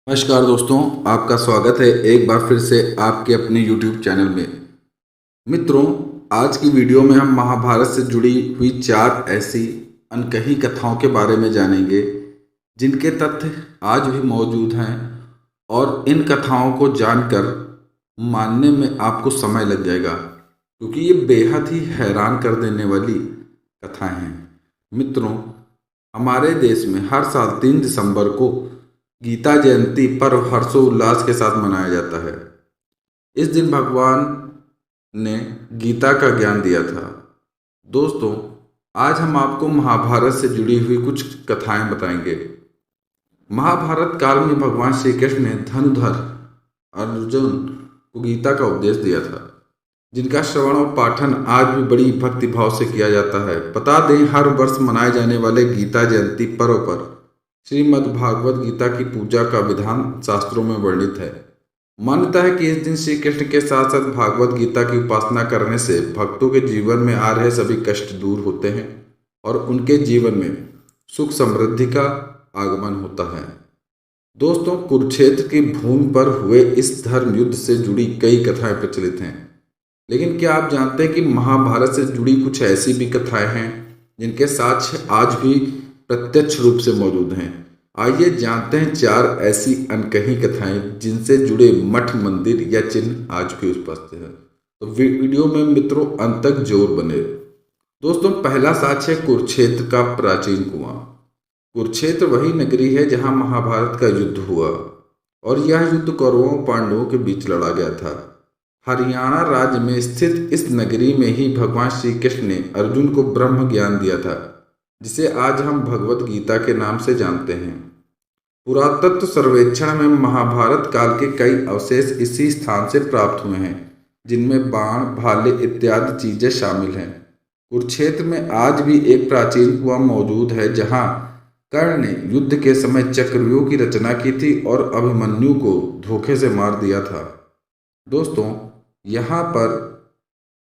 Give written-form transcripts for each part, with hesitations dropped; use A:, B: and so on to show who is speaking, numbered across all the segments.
A: नमस्कार दोस्तों, आपका स्वागत है एक बार फिर से आपके अपने YouTube चैनल में। मित्रों, आज की वीडियो में हम महाभारत से जुड़ी हुई 4 ऐसी अनकही कथाओं के बारे में जानेंगे जिनके तथ्य आज भी मौजूद हैं और इन कथाओं को जानकर मानने में आपको समय लग जाएगा क्योंकि ये बेहद ही हैरान कर देने वाली कथाएं हैं। मित्रों, हमारे देश में हर साल 3 दिसंबर को गीता जयंती पर्व हर्षोल्लास के साथ मनाया जाता है। इस दिन भगवान ने गीता का ज्ञान दिया था। दोस्तों, आज हम आपको महाभारत से जुड़ी हुई कुछ कथाएं बताएंगे। महाभारत काल में भगवान श्री कृष्ण ने धनुधर अर्जुन को गीता का उपदेश दिया था, जिनका श्रवण और पाठन आज भी बड़ी भक्ति भाव से किया जाता है। बता दें, हर वर्ष मनाए जाने वाले गीता जयंती पर्व पर श्रीमद् भागवत गीता की पूजा का विधान शास्त्रों में वर्णित है। मान्यता है कि इस दिन श्री कृष्ण के साथ साथ भागवत गीता की उपासना करने से भक्तों के जीवन में आ रहे सभी कष्ट दूर होते हैं और उनके जीवन में सुख समृद्धि का आगमन होता है। दोस्तों, कुरुक्षेत्र की भूमि पर हुए इस धर्म युद्ध से जुड़ी कई कथाएं प्रचलित हैं, लेकिन क्या आप जानते हैं कि महाभारत से जुड़ी कुछ ऐसी भी कथाएं हैं जिनके साक्ष्य आज भी प्रत्यक्ष रूप से मौजूद हैं। आइए जानते हैं 4 ऐसी अनकही कथाएं जिनसे जुड़े मठ, मंदिर या चिन्ह आज भी उपस्थित हैं। तो वीडियो में मित्रों अंत तक जरूर बने। दोस्तों, पहला साक्ष्य है कुरुक्षेत्र का प्राचीन कुआं। कुरुक्षेत्र वही नगरी है जहां महाभारत का युद्ध हुआ और यह युद्ध कौरवों और पांडवों के बीच लड़ा गया था। हरियाणा राज्य में स्थित इस नगरी में ही भगवान श्री कृष्ण ने अर्जुन को ब्रह्म ज्ञान दिया था, जिसे आज हम भगवत गीता के नाम से जानते हैं। पुरातत्व सर्वेक्षण में महाभारत काल के कई अवशेष इसी स्थान से प्राप्त हुए हैं, जिनमें बाण, भाले इत्यादि चीजें शामिल हैं। कुरुक्षेत्र में आज भी एक प्राचीन कुआं मौजूद है जहां कर्ण ने युद्ध के समय चक्रव्यूह की रचना की थी और अभिमन्यु को धोखे से मार दिया था। दोस्तों, यहाँ पर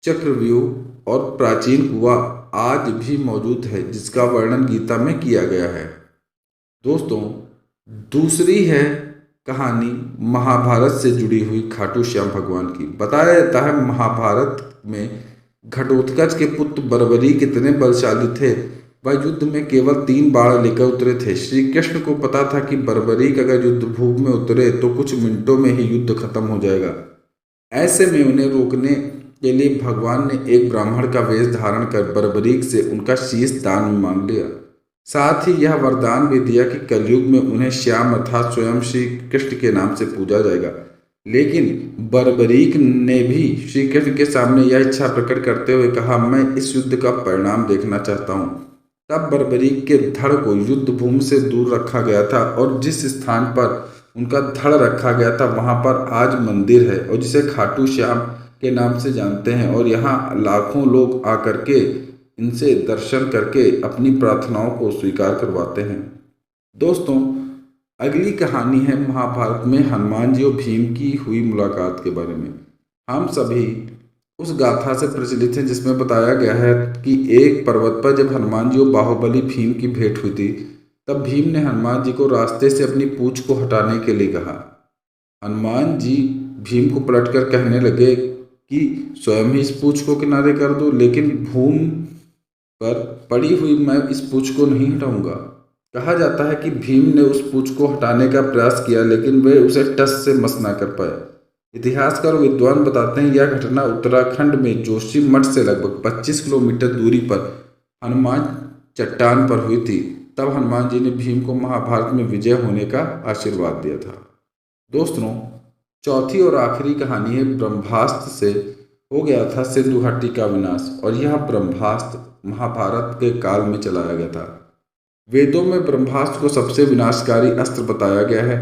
A: चक्रव्यूह और प्राचीन कुआं आज भी मौजूद है, जिसका वर्णन गीता में किया गया है। दोस्तों, दूसरी है कहानी महाभारत से जुड़ी हुई खाटू श्याम भगवान की। बताया जाता है महाभारत में घटोत्कच के पुत्र बर्बरी कितने बलशाली थे। वह युद्ध में केवल 3 बाण लेकर उतरे थे। श्री कृष्ण को पता था कि बर्बरीक अगर युद्ध भूमि में उतरे तो कुछ मिनटों में ही युद्ध खत्म हो जाएगा। ऐसे में उन्हें रोकने के लिए भगवान ने एक ब्राह्मण का वेश धारण कर बर्बरीक से उनका शीश दान में मांग लिया। साथ ही यह वरदान भी दिया कि कलयुग में उन्हें श्याम अर्थात स्वयं श्री कृष्ण के नाम से पूजा जाएगा। लेकिन बर्बरीक ने भी श्री कृष्ण के सामने यह इच्छा प्रकट करते हुए कहा, मैं इस युद्ध का परिणाम देखना चाहता हूँ। तब बर्बरीक के धड़ को युद्ध भूमि से दूर रखा गया था और जिस स्थान पर उनका धड़ रखा गया था वहां पर आज मंदिर है और जिसे खाटू श्याम के नाम से जानते हैं और यहाँ लाखों लोग आकर के इनसे दर्शन करके अपनी प्रार्थनाओं को स्वीकार करवाते हैं। दोस्तों, अगली कहानी है महाभारत में हनुमान जी और भीम की हुई मुलाकात के बारे में। हम सभी उस गाथा से प्रचलित हैं जिसमें बताया गया है कि एक पर्वत पर जब हनुमान जी और बाहुबली भीम की भेंट हुई थी, तब भीम ने हनुमान जी को रास्ते से अपनी पूंछ को हटाने के लिए कहा। हनुमान जी भीम को पलटकर कहने लगे कि स्वयं ही इस पूंछ को किनारे कर दो, लेकिन भूमि पर पड़ी हुई मैं इस पूंछ को नहीं हटाऊंगा। कहा जाता है कि भीम ने उस पूंछ को हटाने का प्रयास किया, लेकिन वे उसे टस से मस ना कर पाए। इतिहासकार विद्वान बताते हैं यह घटना उत्तराखंड में जोशीमठ से लगभग 25 किलोमीटर दूरी पर हनुमान चट्टान पर हुई थी। तब हनुमान जी ने भीम को महाभारत में विजय होने का आशीर्वाद दिया था। दोस्तों, चौथी और आखिरी कहानी है ब्रह्मास्त्र से हो गया था सिंधु घाटी का विनाश और यह ब्रह्मास्त्र महाभारत के काल में चलाया गया था। वेदों में ब्रह्मास्त्र को सबसे विनाशकारी अस्त्र बताया गया है,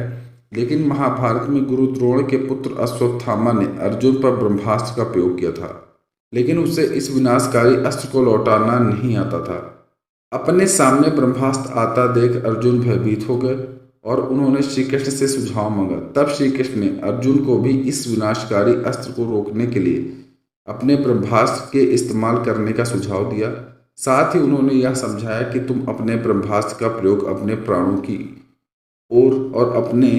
A: लेकिन महाभारत में गुरु द्रोण के पुत्र अश्वत्थामा ने अर्जुन पर ब्रह्मास्त्र का प्रयोग किया था, लेकिन उसे इस विनाशकारी अस्त्र को लौटाना नहीं आता था। अपने सामने ब्रह्मास्त्र आता देख अर्जुन भयभीत हो गए और उन्होंने श्री कृष्ण से सुझाव मांगा। तब श्री कृष्ण ने अर्जुन को भी इस विनाशकारी अस्त्र को रोकने के लिए अपने ब्रह्मास्त्र के इस्तेमाल करने का सुझाव दिया। साथ ही उन्होंने यह समझाया कि तुम अपने ब्रह्मास्त्र का प्रयोग अपने प्राणों की ओर और अपने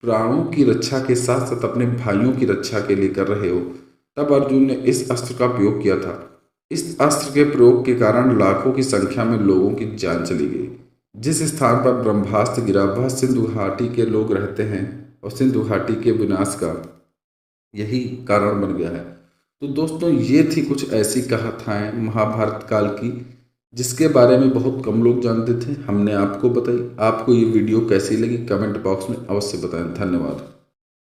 A: प्राणों की रक्षा के साथ साथ अपने भाइयों की रक्षा के लिए कर रहे हो, तब अर्जुन ने इस अस्त्र का प्रयोग किया था। इस अस्त्र के प्रयोग के कारण लाखों की संख्या में लोगों की जान चली गई। जिस स्थान पर ब्रह्मास्त्र गिरा वह सिंधु घाटी के लोग रहते हैं और सिंधु घाटी के विनाश का यही कारण बन गया है। तो दोस्तों, ये थी कुछ ऐसी कथाएं महाभारत काल की जिसके बारे में बहुत कम लोग जानते थे, हमने आपको बताई। आपको ये वीडियो कैसी लगी कमेंट बॉक्स में अवश्य बताएं। धन्यवाद।